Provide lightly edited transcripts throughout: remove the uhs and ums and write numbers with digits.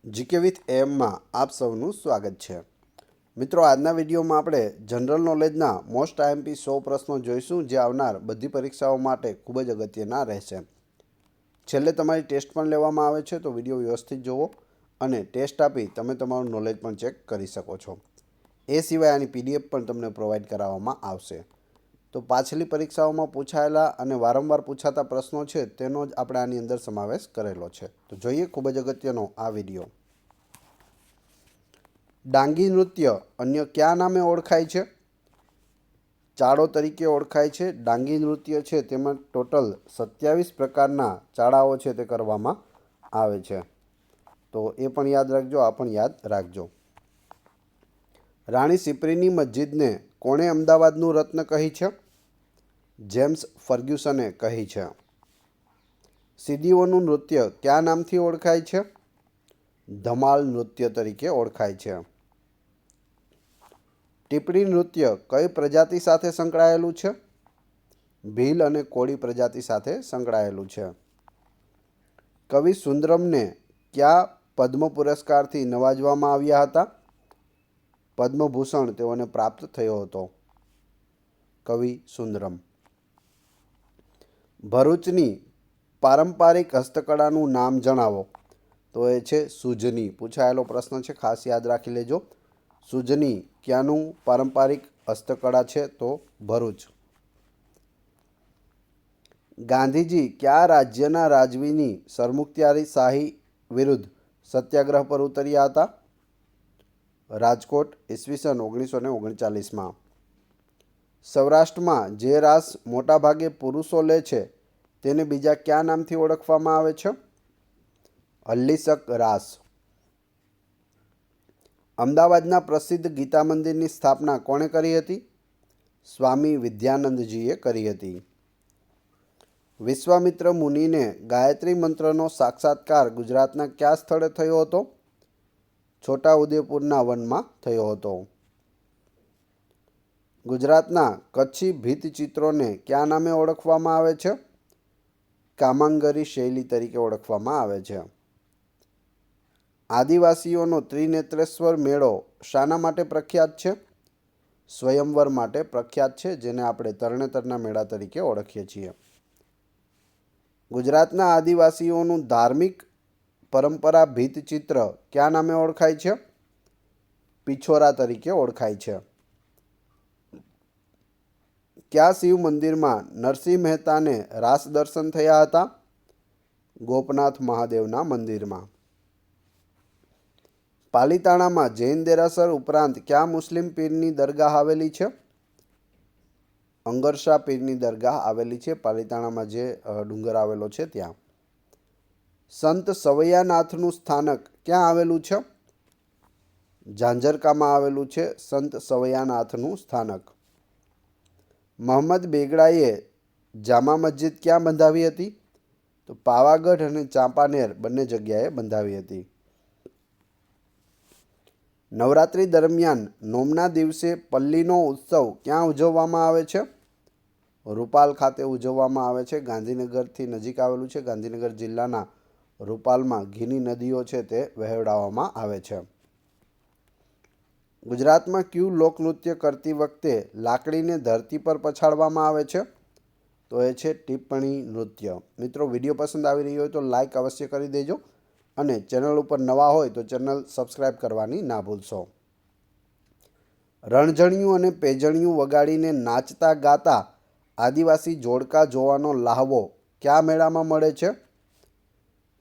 GK with એમમાં આપ સૌનું સ્વાગત છે। મિત્રો, આજના વિડીયોમાં આપણે જનરલ નોલેજના મોસ્ટ આઈએમપી 100 પ્રશ્નો જોઈશું, જે આવનાર બધી પરીક્ષાઓ માટે ખૂબ જ અગત્યના રહેશે। છેલ્લે તમારી ટેસ્ટ પણ લેવામાં આવે છે, તો વિડીયો વ્યવસ્થિત જુઓ અને ટેસ્ટ આપી તમે તમારું નોલેજ પણ ચેક કરી શકો છો। એ સિવાય આની પીડીએફ પણ તમને પ્રોવાઈડ કરાવવામાં આવશે। તો પાછલી પરીક્ષાઓમાં પૂછાયેલા અને વારંવાર પૂછાતા પ્રશ્નો છે તેનો જ આપણે આની અંદર સમાવેશ કરેલો છે। તો જોઈએ ખૂબ જ અગત્યનો આ વિડીયો। ડાંગી નૃત્ય અન્ય કયા નામે ઓળખાય છે? ચાળો તરીકે ઓળખાય છે। ડાંગી નૃત્ય છે તેમાં ટોટલ 27 પ્રકારના ચાળાઓ છે તે કરવામાં આવે છે। તો એ પણ યાદ રાખજો, આ પણ યાદ રાખજો। રાણી સિપ્રીની મસ્જિદને કોણે અમદાવાદનું રત્ન કહી છે? જેમ્સ ફર્ગ્યુસને કહી છે। સીદીઓનું નૃત્ય કયા નામથી ઓળખાય છે? ધમાલ નૃત્ય તરીકે ઓળખાય છે। ટીપડી નૃત્ય કઈ પ્રજાતિ સાથે સંકળાયેલું છે? ભીલ અને કોળી પ્રજાતિ સાથે સંકળાયેલું છે। કવિ સુંદરમને કયા પદ્મ પુરસ્કારથી નવાજવામાં આવ્યા હતા? પદ્મભૂષણ તેઓને પ્રાપ્ત થયો હતો। કવિ સુંદરમ। ભરૂચની પારંપરિક હસ્તકળાનું નામ જણાવો। તો એ છે સુજની। પૂછાયેલો પ્રશ્ન છે, ખાસ યાદ રાખી લેજો। સુજની ક્યાંનું પારંપરિક હસ્તકળા છે? તો ભરૂચ। ગાંધીજી કયા રાજ્યના રાજવીની સરમુખત્યારશાહી વિરુદ્ધ સત્યાગ્રહ પર ઉતર્યા હતા? રાજકોટ, ઈસવીસન 1939માં। સૌરાષ્ટ્રમાં જે રાસ મોટાભાગે પુરુષો લે છે તેને બીજા કયા નામથી ઓળખવામાં આવે છે? હલ્લીશક રાસ। અમદાવાદના પ્રસિદ્ધ ગીતા મંદિરની સ્થાપના કોણે કરી હતી? સ્વામી વિદ્યાનંદજીએ કરી હતી। વિશ્વામિત્ર મુનિને ગાયત્રી મંત્રનો સાક્ષાત્કાર ગુજરાતના કયા સ્થળે થયો હતો? છોટાઉદેપુરના વનમાં થયો હતો। ગુજરાતના કચ્છી ભીંતચિત્રોને કયા નામે ઓળખવામાં આવે છે? કામાંગરી શૈલી તરીકે ઓળખવામાં આવે છે। આદિવાસીઓનો ત્રિનેત્રેશ્વર મેળો શાના માટે પ્રખ્યાત છે? સ્વયંવર માટે પ્રખ્યાત છે, જેને આપણે તરણેતરના મેળા તરીકે ઓળખીએ છીએ। ગુજરાતના આદિવાસીઓનું ધાર્મિક પરંપરા ભીંતચિત્ર કયા નામે ઓળખાય છે? પિછોરા તરીકે ઓળખાય છે। કયા શિવ મંદિરમાં નરસિંહ મહેતાને રાસ દર્શન થયા હતા? ગોપનાથ મહાદેવના મંદિરમાં। પાલીતાણામાં જૈન દેરાસર ઉપરાંત કયા મુસ્લિમ પીરની દરગાહ આવેલી છે? અંગરશા પીરની દરગાહ આવેલી છે પાલીતાણામાં, જે ડુંગર આવેલો છે ત્યાં। સંત સવૈયાનાથનું સ્થાનક ક્યાં આવેલું છે? ઝાંઝરકામાં આવેલું છે સંત સવૈયાનાથનું સ્થાનક। મોહમ્મદ બેગડાએ જામા મસ્જિદ ક્યાં બંધાવી હતી? તો પાવાગઢ અને ચાંપાનેર બંને જગ્યાએ બંધાવી હતી। નવરાત્રિ દરમિયાન નોમના દિવસે પલ્લીનો ઉત્સવ ક્યાં ઉજવવામાં આવે છે? રૂપાલ ખાતે ઉજવવામાં આવે છે। ગાંધીનગરથી નજીક આવેલું છે। ગાંધીનગર જિલ્લાના રૂપાલમાં ઘીની નદીઓ છે તે વહેવડાવવામાં આવે છે। ગુજરાતમાં કયું લોકનૃત્ય કરતી વખતે લાકડીને ધરતી પર પછાડવામાં આવે છે? તો એ છે ટિપ્પણી નૃત્ય। મિત્રો, વિડીયો પસંદ આવી રહ્યો હોય તો લાઈક અવશ્ય કરી દેજો અને ચેનલ ઉપર નવા હોય તો ચેનલ સબસ્ક્રાઈબ કરવાની ના ભૂલશો। રણઝણિયું અને પેજણિયું વગાડીને નાચતા ગાતા આદિવાસી જોડકા જોવાનો લહાવો કયા મેળામાં મળે છે?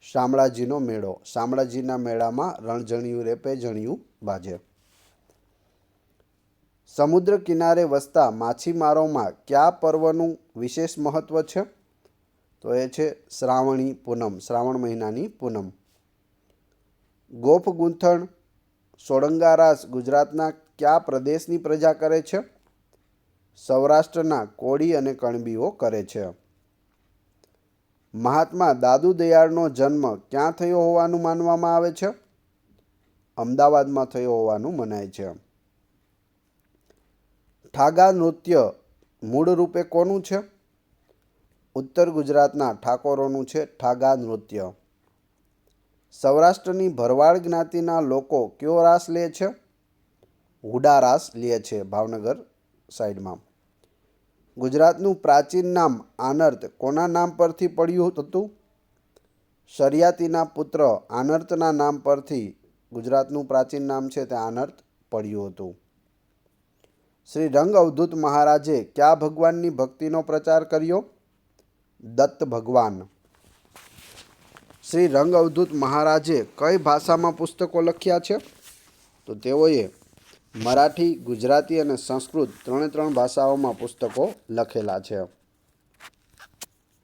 શામળાજીનો મેળો। શામળાજીના મેળામાં રણઝણિયું રે પેજણિયું બાજે। સમુદ્ર કિનારે વસતા માછીમારોમાં કયા પર્વનું વિશેષ મહત્વ છે? તો એ છે શ્રાવણી પૂનમ, શ્રાવણ મહિનાની પૂનમ। ગોફ ગૂંથણ સોળંગા રાસ ગુજરાતના કયા પ્રદેશની પ્રજા કરે છે? સૌરાષ્ટ્રના કોળી અને કણબીઓ કરે છે। મહાત્મા દાદુ દયાળનો જન્મ ક્યાં થયો હોવાનું માનવામાં આવે છે? અમદાવાદમાં થયો હોવાનું મનાય છે। ઠાગા નૃત્ય મૂળ રૂપે કોનું છે? ઉત્તર ગુજરાતના ઠાકોરોનું છે ઠાગા નૃત્ય। સૌરાષ્ટ્રની ભરવાડ જ્ઞાતિના લોકો કયો રાસ લે છે? હુડા રાસ લે છે ભાવનગર સાઈડમાં. ગુજરાતનું પ્રાચીન નામ આનર્ત કોના નામ પરથી પડ્યું હતું? શરિયાતીના પુત્ર આનર્તના નામ પરથી ગુજરાતનું પ્રાચીન નામ છે તે આનર્ત પડ્યું હતું. શ્રી રંગ અવધૂત મહારાજે કયા ભગવાનની ભક્તિનો પ્રચાર કર્યો? દત્ત ભગવાન. શ્રી રંગ અવધૂત મહારાજે કઈ ભાષામાં પુસ્તકો લખ્યા છે? તો તેઓએ મરાઠી, ગુજરાતી અને સંસ્કૃત ત્રણે ભાષાઓમાં પુસ્તકો લખેલા છે.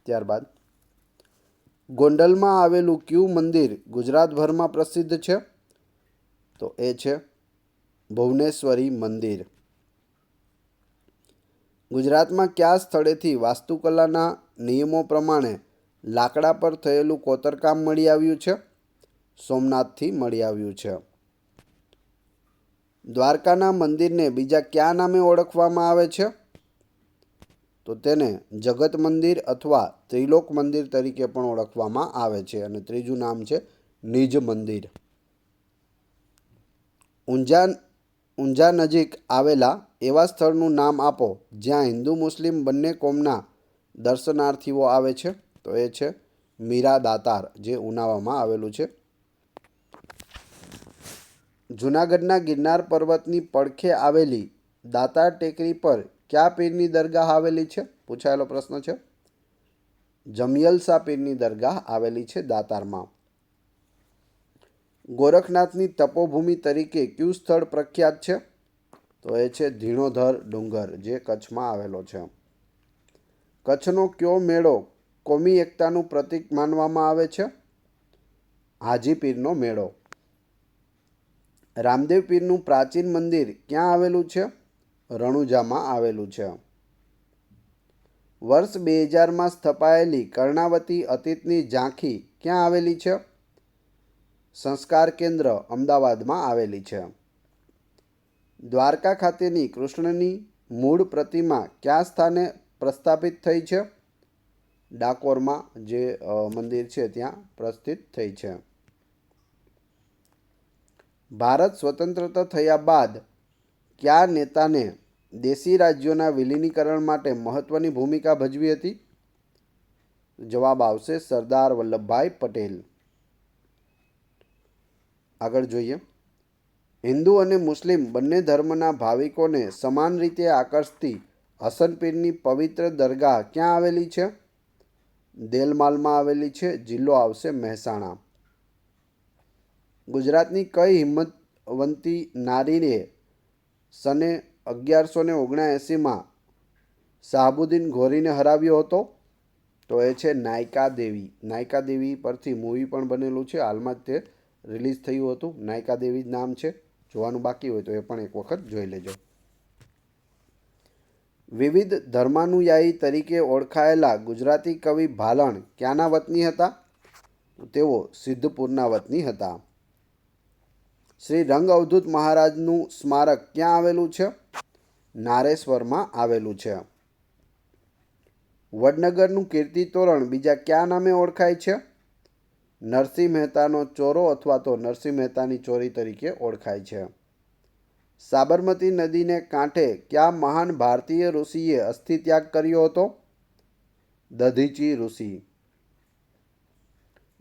ત્યારબાદ ગોંડલમાં આવેલું કયું મંદિર ગુજરાતભરમાં પ્રસિદ્ધ છે? તો એ છે ભુવનેશ્વરી મંદિર. ગુજરાતમાં કયા સ્થળેથી વાસ્તુકલાના નિયમો પ્રમાણે લાકડા પર થયેલું કોતરકામ મળી આવ્યું છે? સોમનાથથી મળી આવ્યું છે. દ્વારકાના મંદિરને બીજા કયા નામે ઓળખવામાં આવે છે? તો તેને જગત મંદિર અથવા ત્રિલોક મંદિર તરીકે પણ ઓળખવામાં આવે છે. અને ત્રીજું નામ છે નિજ મંદિર. ઊંઝા નજીક આવેલા એવા સ્થળનું નામ આપો જ્યાં હિન્દુ મુસ્લિમ બંને કોમના દર્શનાર્થીઓ આવે છે. તો એ છે મીરા દાતાર, જે ઉનાવામાં આવેલું છે. જૂનાગઢના ગિરનાર પર્વતની પડખે આવેલી દાતાર ટેકરી પર કયા પીરની દરગાહ આવેલી છે? પૂછાયેલો પ્રશ્ન છે. જમિયલસા પીરની દરગાહ આવેલી છે દાતારમાં. ગોરખનાથની તપોભૂમિ તરીકે કયું સ્થળ પ્રખ્યાત છે? તો એ છે ધીણોધર ડુંગર, જે કચ્છમાં આવેલો છે. કચ્છનો કયો મેળો કોમી એકતાનું પ્રતીક માનવામાં આવે છે? હાજી પીરનો મેળો. રામદેવ પીરનું પ્રાચીન મંદિર ક્યાં આવેલું છે? રણુજામાં આવેલું છે. વર્ષ 2000માં સ્થપાયેલી કર્ણાવતી અતીતની ઝાંખી ક્યાં આવેલી છે? સંસ્કાર કેન્દ્ર અમદાવાદમાં આવેલી છે. દ્વારકા ખાતેની કૃષ્ણની મૂળ પ્રતિમા કયા સ્થાને પ્રસ્થાપિત થઈ છે? ડાકોરમાં જે મંદિર છે ત્યાં પ્રસ્થિત થઈ છે. ભારત સ્વતંત્રતા થયા બાદ કયા નેતાને દેશી રાજ્યોના વિલીનીકરણ માટે મહત્વની ભૂમિકા ભજવી હતી? જવાબ આવશે સરદાર વલ્લભભાઈ પટેલ. આગળ જોઈએ. હિન્દુ અને મુસ્લિમ બંને ધર્મના ભાવિકોને સમાન રીતે આકર્ષતી હસનપીરની પવિત્ર દરગાહ ક્યાં આવેલી છે? દેલમાલમાં આવેલી છે. જિલ્લો આવશે મહેસાણા. ગુજરાતની કઈ હિંમતવંતી નારીએ સને 1179માં શાહબુદ્દીન ઘોરીને હરાવ્યો હતો? તો એ છે નાયકા દેવી. નાયકા દેવી પરથી મૂવી પણ બનેલું છે. હાલમાં જ તે રિલીઝ થયું હતું. નાયકા દેવી જ નામ છે. જોવાનું બાકી હોય તો એ પણ એક વખત જોઈ લેજો. વિવિધ ધર્માનુયાયી તરીકે ઓળખાયેલા ગુજરાતી કવિ ભાલણ ક્યાંના વતની હતા? તેઓ સિદ્ધપુરના વતની હતા. શ્રી રંગ અવધૂત મહારાજનું સ્મારક ક્યાં આવેલું છે? નારેશ્વરમાં આવેલું છે. વડનગરનું કીર્તિ તોરણ બીજા કયા નામે ઓળખાય છે? નરસિંહ મહેતાનો ચોરો અથવા તો નરસિંહ મહેતાની ચોરી તરીકે ઓળખાય છે. સાબરમતી નદીને કાંઠે કયા મહાન ભારતીય ઋષિએ અસ્થિત્યાગ કર્યો હતો? દધીચી ઋષિ.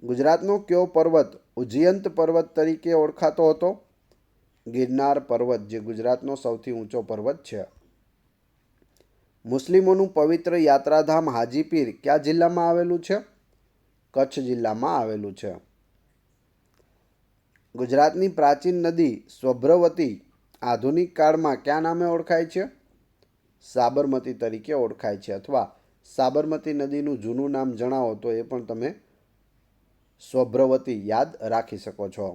ગુજરાતનો કયો પર્વત ઉજ્જયંત પર્વત તરીકે ઓળખાતો હતો? ગિરનાર પર્વત, જે ગુજરાતનો સૌથી ઊંચો પર્વત છે. મુસ્લિમોનું પવિત્ર યાત્રાધામ હાજીપીર કયા જિલ્લામાં આવેલું છે? કચ્છ જિલ્લામાં આવેલું છે. ગુજરાતની પ્રાચીન નદી સ્વભ્રવતી આધુનિક કાળમાં કયા નામે ઓળખાય છે? સાબરમતી તરીકે ઓળખાય છે. અથવા સાબરમતી નદીનું જૂનું નામ જણાવો તો એ પણ તમે સ્વભ્રવતી યાદ રાખી શકો છો.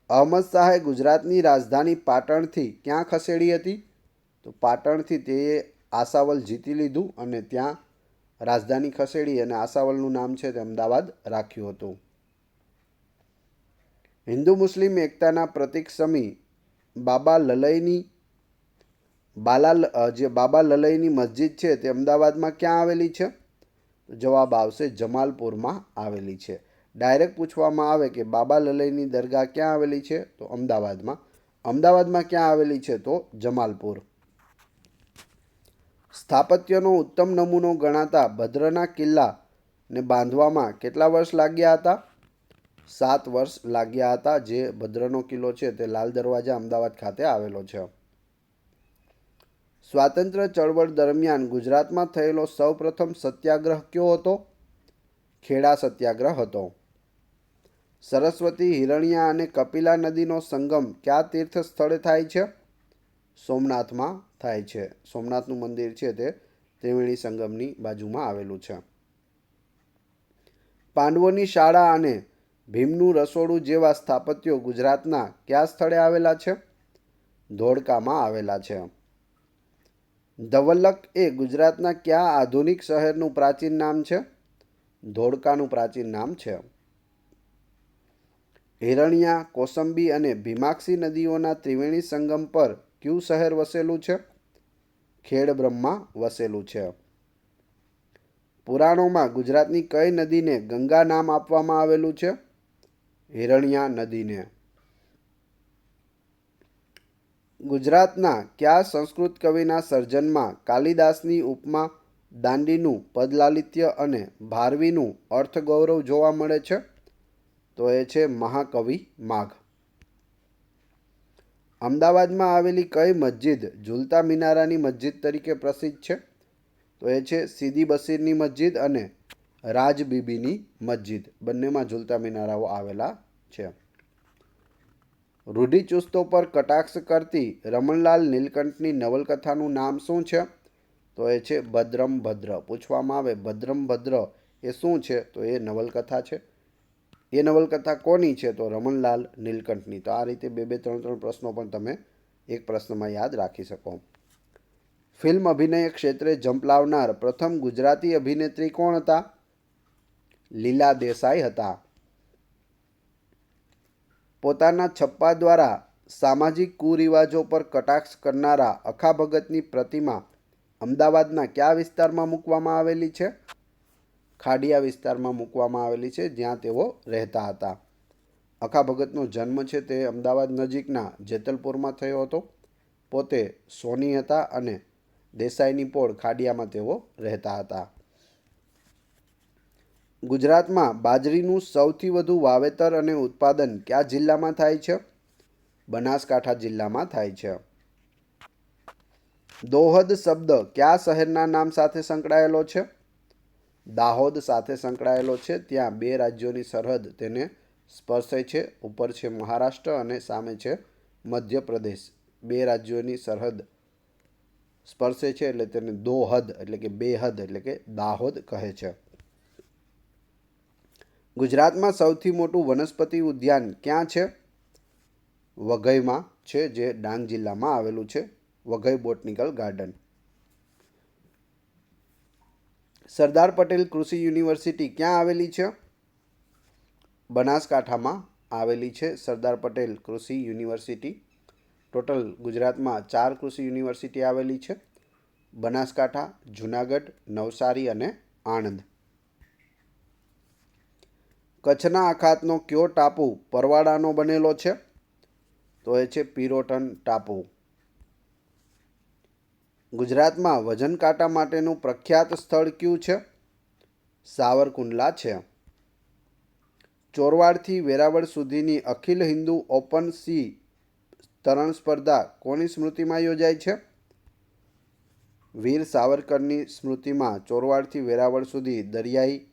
અહમદ શાહે ગુજરાતની રાજધાની પાટણથી ક્યાં ખસેડી હતી? તો પાટણથી તે આસાવલ જીતી લીધું અને ત્યાં રાજધાની ખસેડી અને આસાવલનું નામ છે તે અમદાવાદ રાખ્યું હતું. હિન્દુ મુસ્લિમ એકતાના પ્રતીક સમી બાબા લલઈની મસ્જિદ છે તે અમદાવાદમાં ક્યાં આવેલી છે? જવાબ આવશે જમાલપુરમાં આવેલી છે. ડાયરેક્ટ પૂછવામાં આવે કે બાબા લલઈની દરગાહ ક્યાં આવેલી છે, તો અમદાવાદમાં. અમદાવાદમાં ક્યાં આવેલી છે, તો જમાલપુર. સ્થાપત્યનો ઉત્તમ નમૂનો ગણાતા ભદ્રના કિલ્લાને બાંધવામાં કેટલા વર્ષ લાગ્યા હતા? 7 વર્ષ લાગ્યા હતા. જે ભદ્રનો કિલ્લો છે તે લાલ દરવાજા અમદાવાદ ખાતે આવેલો છે. સ્વાતંત્ર્ય ચળવળ દરમિયાન ગુજરાતમાં થયેલો સૌપ્રથમ સત્યાગ્રહ કયો હતો? ખેડા સત્યાગ્રહ હતો. સરસ્વતી, હિરણ્યા અને કપિલા નદીનો સંગમ કયા તીર્થ સ્થળે થાય છે? સોમનાથમાં થાય છે. સોમનાથનું મંદિર છે તે ત્રિવેણી સંગમની બાજુમાં આવેલું છે. પાંડવોની શાળા અને ભીમનું રસોડું જેવા સ્થાપત્યો ગુજરાતના કયા સ્થળે આવેલા છે? ધોળકામાં આવેલા છે. ધવલક એ ગુજરાતના કયા આધુનિક શહેરનું પ્રાચીન નામ છે? ધોળકાનું પ્રાચીન નામ છે. હિરણ્યા, કોસંબી અને ભીમાક્ષી નદીઓના ત્રિવેણી સંગમ પર કયું શહેર વસેલું છે? ખેડબ્રહ્મા વસેલું છે. પુરાણોમાં ગુજરાતની કઈ નદીને ગંગા નામ આપવામાં આવેલું છે? હિરણ્યા નદીને. ગુજરાતના કયા સંસ્કૃત કવિના સર્જનમાં કાલિદાસની ઉપમા, દાંડીનું પદલાલિત્ય અને ભારવીનું અર્થગૌરવ જોવા મળે છે? તો એ છે મહાકવિ માઘ. અમદાવાદમાં આવેલી કઈ મસ્જિદ ઝૂલતા મિનારાની મસ્જિદ તરીકે પ્રસિદ્ધ છે? તો એ છે સીદી બશીરની મસ્જિદ અને રાજબીબીની મસ્જિદ. બંનેમાં ઝૂલતા મિનારાઓ આવેલા છે. રૂઢિચુસ્તો પર કટાક્ષ કરતી રમણલાલ નીલકંઠની નવલકથાનું નામ શું છે? તો એ છે ભદ્રમ ભદ્ર. પૂછવામાં આવે ભદ્રમ ભદ્ર એ શું છે, તો એ નવલકથા છે. એ નવલકથા કોની છે? તો રમણલાલ નીલકંઠની. તો આ રીતે 2-3 પ્રશ્નો પણ તમે એક પ્રશ્નમાં યાદ રાખી શકો. ફિલ્મ અભિનય ક્ષેત્રે ઝંપલાવનાર પ્રથમ ગુજરાતી અભિનેત્રી કોણ હતા? લીલા દેસાઈ હતા. પોતાના છપ્પા દ્વારા સામાજિક કુરિવાજો પર કટાક્ષ કરનારા અખા ભગતની પ્રતિમા અમદાવાદના કયા વિસ્તારમાં મૂકવામાં આવેલી છે? ખાડિયા વિસ્તારમાં મૂકવામાં આવેલી છે, જ્યાં તેઓ રહેતા હતા. અખા ભગતનો જન્મ છે તે અમદાવાદ નજીકના જેતલપુરમાં થયો હતો. પોતે સોની હતા અને દેસાઈની પોળ ખાડિયામાં તેઓ રહેતા હતા. ગુજરાતમાં બાજરીનું સૌથી વધુ વાવેતર અને ઉત્પાદન કયા જિલ્લામાં થાય છે? બનાસકાંઠા જિલ્લામાં થાય છે. દોહદ શબ્દ કયા શહેરના નામ સાથે સંકળાયેલો છે? દાહોદ સાથે સંકળાયેલો છે. ત્યાં 2 રાજ્યોની સરહદ તેને સ્પર્શે છે. ઉપર છે મહારાષ્ટ્ર અને સામે છે મધ્યપ્રદેશ. 2 રાજ્યોની સરહદ સ્પર્શે છે એટલે તેને દોહદ એટલે કે બેહદ એટલે કે દાહોદ કહે છે. ગુજરાતમાં સૌથી મોટું વનસ્પતિ ઉદ્યાન ક્યાં છે? વઘઈમાં છે, જે ડાંગ જિલ્લામાં આવેલું છે. Waghai botanical garden. સરદાર પટેલ કૃષિ યુનિવર્સિટી ક્યાં આવેલી છે? બનાસકાંઠામાં આવેલી છે સરદાર પટેલ કૃષિ યુનિવર્સિટી. ટોટલ ગુજરાતમાં 4 કૃષિ યુનિવર્સિટી આવેલી છે: બનાસકાંઠા, જૂનાગઢ, નવસારી અને આણંદ. કચ્છના અખાતનો કયો ટાપુ પરવાળાનો બનેલો છે? તો એ છે પિરોટન ટાપુ. ગુજરાતમાં વજન કાંટા માટેનું પ્રખ્યાત સ્થળ કયું છે? સાવરકુંડલા છે. ચોરવાડથી વેરાવળ સુધીની અખિલ હિન્દુ ઓપન સી તરણ સ્પર્ધા કોની સ્મૃતિમાં યોજાય છે? વીર સાવરકરની સ્મૃતિમાં ચોરવાડથી વેરાવળ સુધી દરિયાઈ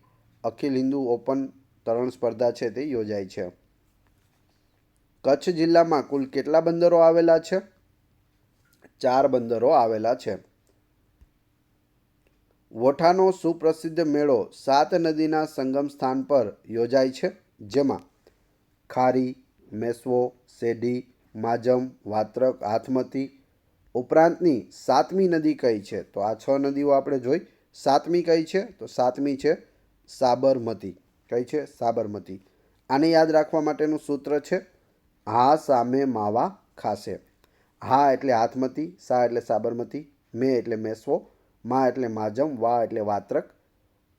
અખિલ હિન્દુ ઓપન તરણ સ્પર્ધા છે તે યોજાય છે. કચ્છ જિલ્લામાં કુલ કેટલા બંદરો આવેલા છે? 4 બંદરો આવેલા છે. વોઠાનો સુપ્રસિદ્ધ મેળો 7 નદીના સંગમ સ્થાન પર યોજાય છે, જેમાં ખારી, મેશ્વો, સેઢી, માજમ, વાત્રક, હાથમતી ઉપરાંતની 7મી નદી કઈ છે? તો આ 6 નદીઓ આપણે જોઈ. 7મી કઈ છે? તો 7મી છે સાબરમતી. કઈ છે? સાબરમતી. આને યાદ રાખવા માટેનું સૂત્ર છે હા સામે માવા ખાશે. હા એટલે હાથમતી, સા એટલે સાબરમતી, મે એટલે મેશ્વો, મા એટલે માજમ, વા એટલે વાત્રક,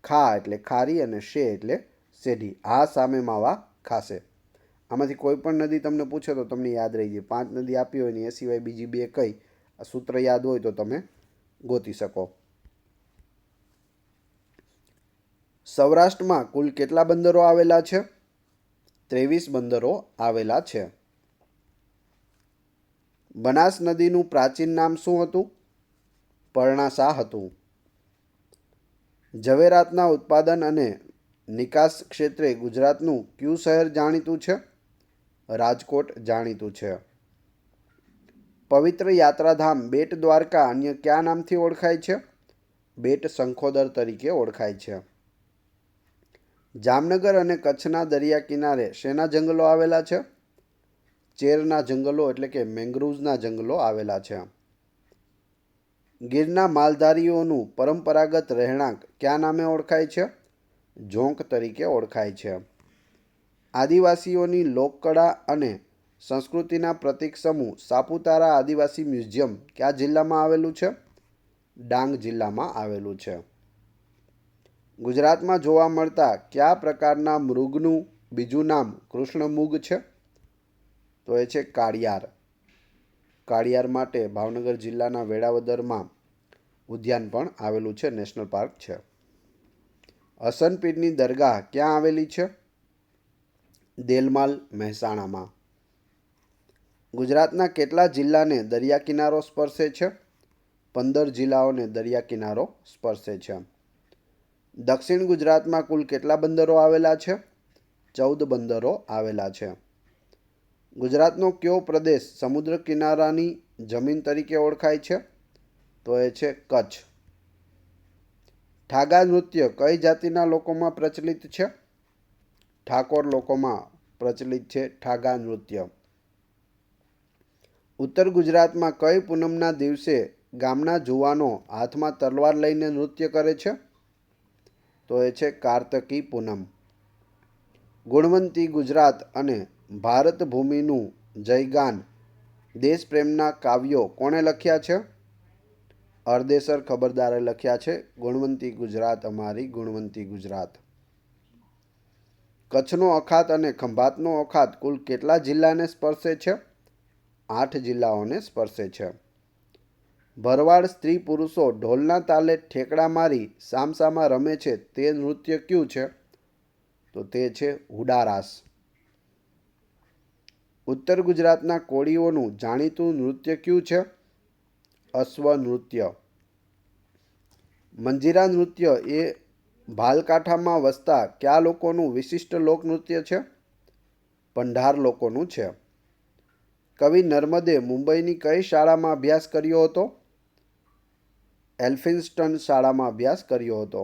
ખા એટલે ખારી અને શે એટલે સેઢી. આ સામે માવા ખાશે. આમાંથી કોઈ પણ નદી તમને પૂછે તો તમને યાદ રહી જાય. 5 નદી આપી હોય ને એ સિવાય બીજી 2 કઈ, આ સૂત્ર યાદ હોય તો તમે ગોતી શકો. સૌરાષ્ટ્રમાં કુલ કેટલા બંદરો આવેલા છે? 23 બંદરો આવેલા છે. બનાસ નદીનું પ્રાચીન નામ શું હતું? પર્ણાશા હતું. ઝવેરાતના ઉત્પાદન અને નિકાસ ક્ષેત્રે ગુજરાતનું કયું શહેર જાણીતું છે? રાજકોટ જાણીતું છે. પવિત્ર યાત્રાધામ બેટ દ્વારકા અન્ય કયા નામથી ઓળખાય છે? બેટ શંખોદર તરીકે ઓળખાય છે. જામનગર અને કચ્છના દરિયા કિનારે શેના જંગલો આવેલા છે? ચેરના જંગલો એટલે કે મેંગ્રુવ્સના જંગલો આવેલા છે. ગીરના માલધારીઓનું પરંપરાગત રહેણાંક કયા નામે ઓળખાય છે? ઝોંક તરીકે ઓળખાય છે. આદિવાસીઓની લોકકળા અને સંસ્કૃતિના પ્રતીક સમૂહ સાપુતારા આદિવાસી મ્યુઝિયમ કયા જિલ્લામાં આવેલું છે? ડાંગ જિલ્લામાં આવેલું છે. ગુજરાતમાં જોવા મળતા કયા પ્રકારના મૃગનું બીજું નામ કૃષ્ણમૃગ છે? તો એ છે કાળિયાર. કાળિયાર માટે ભાવનગર જિલ્લાના વેળાવદરમાં ઉદ્યાન પણ આવેલું છે, નેશનલ પાર્ક છે. હસનપીરની દરગાહ ક્યાં આવેલી છે? દેલમાલ, મહેસાણામાં. ગુજરાતના કેટલા જિલ્લાને દરિયા કિનારો સ્પર્શે છે? 15 જિલ્લાઓને દરિયા કિનારો સ્પર્શે છે. દક્ષિણ ગુજરાતમાં કુલ કેટલા બંદરો આવેલા છે? 14 બંદરો આવેલા છે. ગુજરાતનો કયો પ્રદેશ સમુદ્ર કિનારાની જમીન તરીકે ઓળખાય છે? તો એ છે કચ્છ. ઠાગા નૃત્ય કઈ જાતિના લોકોમાં પ્રચલિત છે? ઠાકોર લોકોમાં પ્રચલિત છે ઠાગા નૃત્ય. ઉત્તર ગુજરાતમાં કઈ પૂનમના દિવસે ગામના જુવાનો હાથમાં તલવાર લઈને નૃત્ય કરે છે? તો એ છે કાર્તકી પૂનમ. ગુણવંતી ગુજરાત અને ભારત ભૂમિનું જયગાન દેશપ્રેમના કાવ્યો કોણે લખ્યા છે? અરદેસર ખબરદારે લખ્યા છે. ગુણવંતી ગુજરાત અમારી ગુણવંતી ગુજરાત. કચ્છનો અખાત અને ખંભાતનો અખાત કુલ કેટલા જિલ્લાને સ્પર્શે છે? 8 જિલ્લાઓને સ્પર્શે છે. ભરવાડ સ્ત્રી પુરુષો ઢોલના તાલે ઠેકડા મારી સામસામા રમે છે તે નૃત્ય કયું છે? તો તે છે હુડારાસ. ઉત્તર ગુજરાતના કોળીઓનું જાણીતું નૃત્ય કયું છે? અશ્વ નૃત્ય. મંજીરા નૃત્ય એ ભાલકાંઠામાં વસતા કયા લોકોનું વિશિષ્ટ લોકનૃત્ય છે? પંઢાર લોકોનું છે. કવિ નર્મદે મુંબઈની કઈ શાળામાં અભ્યાસ કર્યો હતો? એલ્ફિન્સ્ટન શાળામાં અભ્યાસ કર્યો હતો.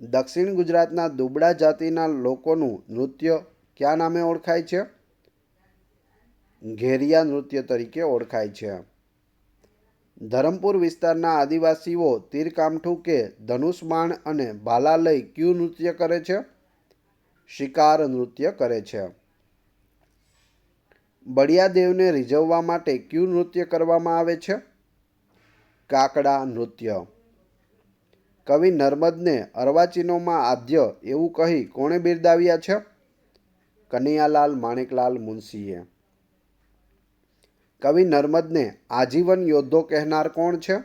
દક્ષિણ ગુજરાતના દુબળા જાતિના લોકોનું નૃત્ય કયા નામે ઓળખાય છે? ઘેરિયા નૃત્ય તરીકે ઓળખાય છે. ધરમપુર વિસ્તારના આદિવાસીઓ તીરકામઠું કે ધનુષ બાણ અને ભાલા લઈ કયું નૃત્ય કરે છે? શિકાર નૃત્ય કરે છે. બળિયાદેવને રીઝવવા માટે કયું નૃત્ય કરવામાં આવે છે? કાકડા નૃત્ય. કવિ નર્મદને અર્વાચીનોમાં આદ્ય એવું કહી કોણે બિરદાવ્યા છે? કનૈયાલાલ માણેકલાલ મુનશીએ. કવિ નર્મદને આજીવન યોદ્ધો કહેનાર કોણ છે?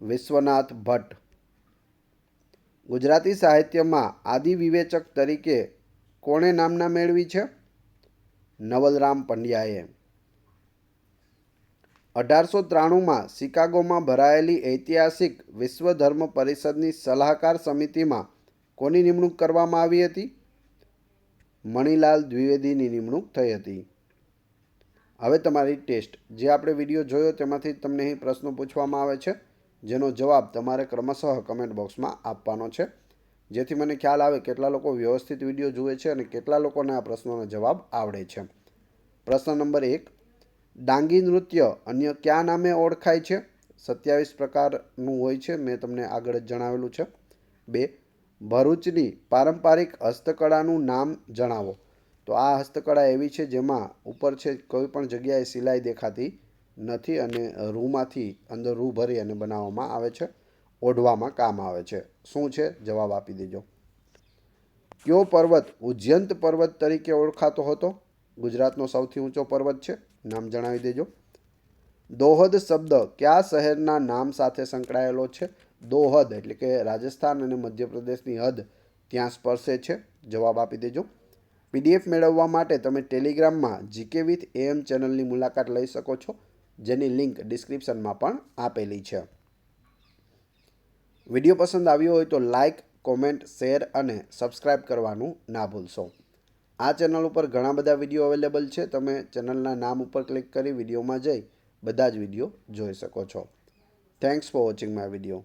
વિશ્વનાથ ભટ્ટ. ગુજરાતી સાહિત્યમાં આદિ વિવેચક તરીકે કોણે નામના મેળવી છે? નવલરામ પંડ્યાએ. 1893માં શિકાગોમાં ભરાયેલી ઐતિહાસિક વિશ્વ ધર્મ પરિષદની સલાહકાર સમિતિમાં કોની નિમણૂક કરવામાં આવી હતી? મણિલાલ દ્વિવેદીની નિમણૂક થઈ હતી. હવે તમારી ટેસ્ટ. જે આપણે વિડીયો જોયો તેમાંથી તમને અહીં પ્રશ્નો પૂછવામાં આવે છે, જેનો જવાબ તમારે ક્રમશઃ કમેન્ટ બોક્સમાં આપવાનો છે, જેથી મને ખ્યાલ આવે કેટલા લોકો વ્યવસ્થિત વિડીયો જુએ છે અને કેટલા લોકોને આ પ્રશ્નોનો જવાબ આવડે છે. પ્રશ્ન નંબર 1. ડાંગી નૃત્ય અન્ય કયા નામે ઓળખાય છે? 27 પ્રકારનું હોય છે, મેં તમને આગળ જ જણાવેલું છે. 2. ભરૂચની પારંપરિક હસ્તકળાનું નામ જણાવો. તો આ હસ્તકળા એવી છે જેમાં ઉપર છે કોઈ પણ જગ્યાએ સિલાઈ દેખાતી નથી અને રૂમાંથી અંદર રૂ ભરી અને બનાવવામાં આવે છે, ઓઢવામાં કામ આવે છે. શું છે? જવાબ આપી દેજો. કયો પર્વત ઉજ્જૈન પર્વત તરીકે ઓળખાતો હતો? ગુજરાતનો સૌથી ઊંચો પર્વત છે, નામ જણાવી દેજો. દોહદ શબ્દ કયા શહેરના નામ સાથે સંકળાયેલો છે? દોહદ એટલે કે રાજસ્થાન અને મધ્યપ્રદેશની હદ ત્યાં સ્પર્શે છે. જવાબ આપી દેજો. પીડીએફ મેળવવા માટે તમે ટેલિગ્રામમાં જીકે વિથ એમ ચેનલની મુલાકાત લઈ શકો છો, જેની લિંક ડિસ્ક્રિપ્શનમાં પણ આપેલી છે. વિડીયો પસંદ આવ્યો હોય તો લાઇક, કોમેન્ટ, શેર અને સબસ્ક્રાઈબ કરવાનું ના ભૂલશો. આ ચેનલ ઉપર ઘણા બધા વિડીયો અવેલેબલ છે. તમે ચેનલના નામ ઉપર ક્લિક કરી વિડીયોમાં જઈ બધા જ વિડીયો જોઈ શકો છો. Thanks for watching my video.